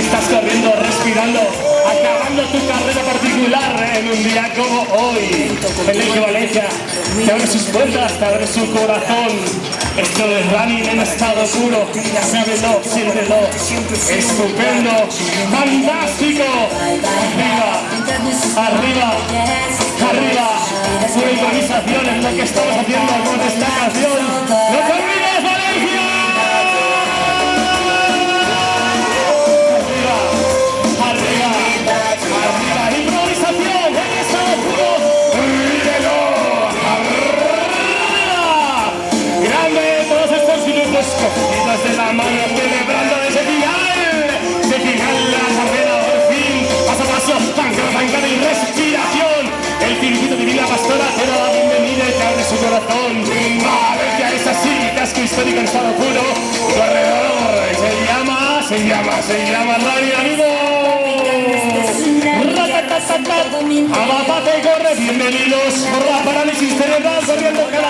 Estás corriendo, respirando, acabando tu carrera particular en un día como hoy. El Lake Valencia te abre sus puertas, te abre su corazón. Esto es running en estado puro. Ya sábelo, siéntelo. Estupendo, fantástico. Arriba, arriba, arriba. Pura improvisación es lo que estamos haciendo con esta canción. ¡No te olvides, Valencia! Cogidas de la mano, celebrando ese final la carrera, por fin, paso a paso, tancada y respiración, el circuito divina pastora te da la bienvenida y te abre su corazón. Valencia es así, casco histórico en estado puro, tu alrededor se llama Radio Amigo. Abapate y corre, bienvenidos por la parálisis cerebral, corriendo cada